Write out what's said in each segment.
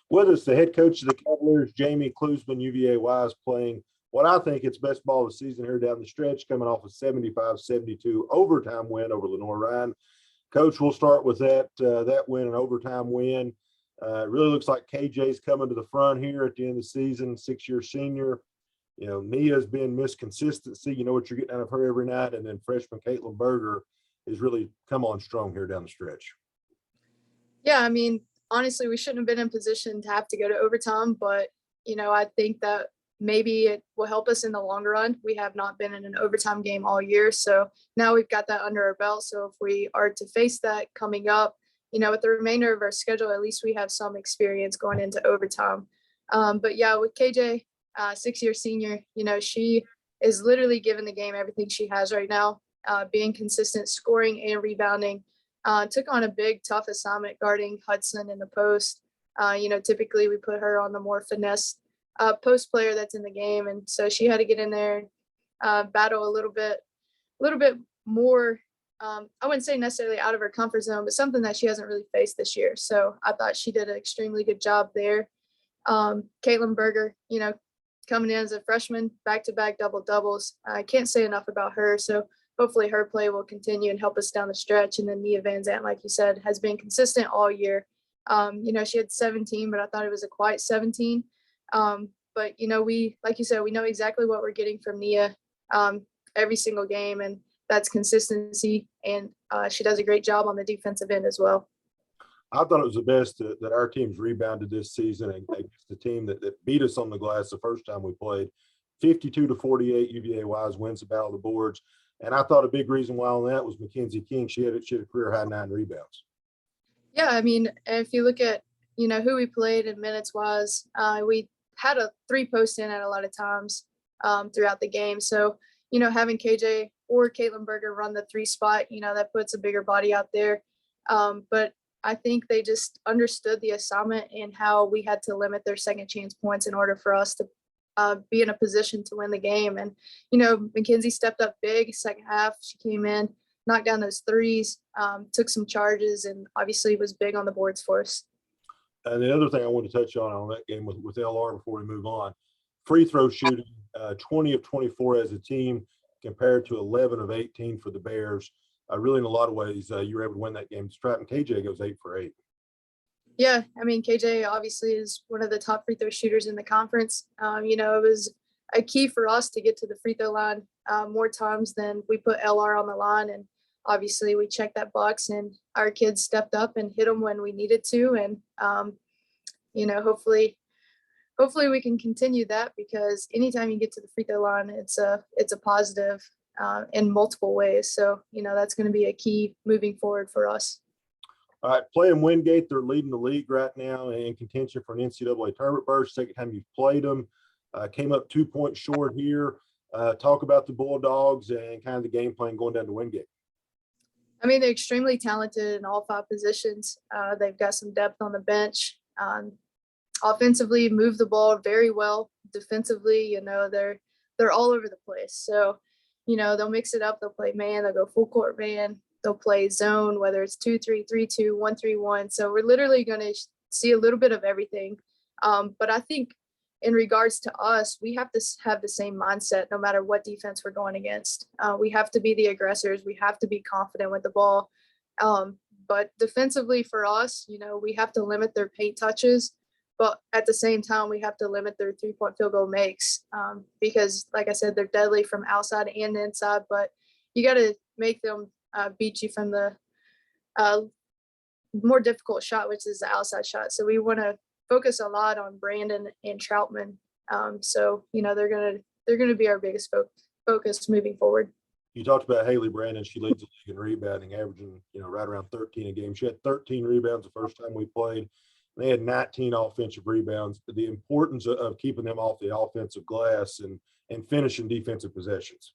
With us, the head coach of the Cavaliers, Jamie Cluesman, UVA Wise, playing what I think it's best ball of the season here down the stretch, coming off a 75-72 overtime win over Lenore-Ryan. Coach, we'll start with that win, an overtime win. It really looks like KJ's coming to the front here at the end of the season, six-year senior. You know, Nia's been misconsistency. You know what you're getting out of her every night. And then freshman Caitlin Berger has really come on strong here down the stretch. Yeah, I mean, honestly, we shouldn't have been in position to have to go to overtime, but, I think that maybe it will help us in the longer run. We have not been in an overtime game all year. So now we've got that under our belt. So if we are to face that coming up, with the remainder of our schedule, at least we have some experience going into overtime. But yeah, with KJ, six-year senior, she is literally giving the game everything she has right now, being consistent, scoring and rebounding. Took on a big, tough assignment guarding Hudson in the post. Typically we put her on the more finesse post player that's in the game. And so she had to get in there, battle a little bit more. I wouldn't say necessarily out of her comfort zone, but something that she hasn't really faced this year. So I thought she did an extremely good job there. Caitlin Berger, coming in as a freshman, back-to-back double doubles. I can't say enough about her. So hopefully her play will continue and help us down the stretch. And then Nia Van Zandt, like you said, has been consistent all year. She had 17, but I thought it was a quiet 17. But like you said, we know exactly what we're getting from Nia every single game, and that's consistency. And she does a great job on the defensive end as well. I thought it was the best that our team's rebounded this season against the team that beat us on the glass the first time we played. 52-48, UVA Wise wins the battle of the boards. And I thought a big reason why on that was Mackenzie King. She had a career high 9 rebounds. Yeah, I mean, if you look at, who we played in minutes wise, we had a 3 post in at a lot of times throughout the game. So, having KJ or Caitlin Berger run the 3 spot, that puts a bigger body out there. But I think they just understood the assignment and how we had to limit their second chance points in order for us to be in a position to win the game. And, Mackenzie stepped up big second half. She came in, knocked down those threes, took some charges, and obviously was big on the boards for us. And the other thing I want to touch on that game with LR before we move on, free throw shooting, 20 of 24 as a team compared to 11 of 18 for the Bears. Really, in a lot of ways, you were able to win that game. Stratton KJ goes 8 for 8. Yeah, I mean, KJ obviously is one of the top free throw shooters in the conference. It was a key for us to get to the free throw line more times than we put LR on the line. And obviously we checked that box and our kids stepped up and hit them when we needed to. And, hopefully we can continue that, because anytime you get to the free throw line, it's a positive in multiple ways. So, that's going to be a key moving forward for us. All right, playing Wingate, they're leading the league right now in contention for an NCAA tournament berth. Second time you've played them. Came up 2 points short here. Talk about the Bulldogs and kind of the game plan going down to Wingate. I mean, they're extremely talented in all 5 positions. They've got some depth on the bench. Offensively, move the ball very well. Defensively, they're all over the place. So, they'll mix it up. They'll play man. They'll go full court man. They'll play zone, whether it's 2-3, 3-2, 1-3-1. So we're literally going to see a little bit of everything. But I think in regards to us, we have to have the same mindset no matter what defense we're going against. We have to be the aggressors. We have to be confident with the ball. But defensively for us, we have to limit their paint touches. But at the same time, we have to limit their 3-point field goal makes because, like I said, they're deadly from outside and inside. But you got to make them beat you from the more difficult shot, which is the outside shot. So we want to focus a lot on Brandon and Troutman. So they're gonna be our biggest focus moving forward. You talked about Haley Brandon. She leads the league in rebounding, averaging right around 13 a game. She had 13 rebounds the first time we played. They had 19 offensive rebounds. The importance of keeping them off the offensive glass and finishing defensive possessions.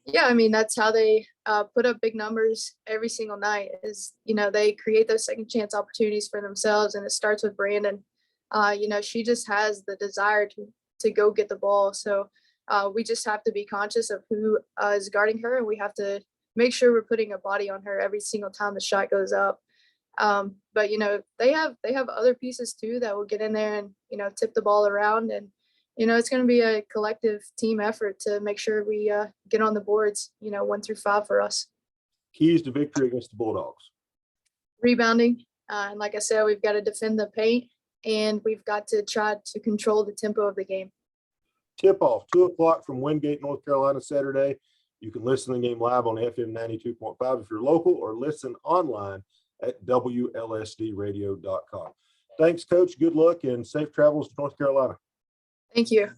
Yeah, I mean, that's how they put up big numbers every single night is, they create those second chance opportunities for themselves. And it starts with Brandon. She just has the desire to go get the ball. So we just have to be conscious of who is guarding her. And we have to make sure we're putting a body on her every single time the shot goes up. But they have other pieces too that will get in there and tip the ball around, and it's going to be a collective team effort to make sure we get on the boards 1 through 5 for us. Keys to victory against the Bulldogs. Rebounding, and like I said, we've got to defend the paint, and we've got to try to control the tempo of the game. Tip-off, 2:00 from Wingate, North Carolina, Saturday. You can listen to the game live on FM 92.5 if you're local, or listen online at WLSDradio.com. Thanks, Coach. Good luck and safe travels to North Carolina. Thank you.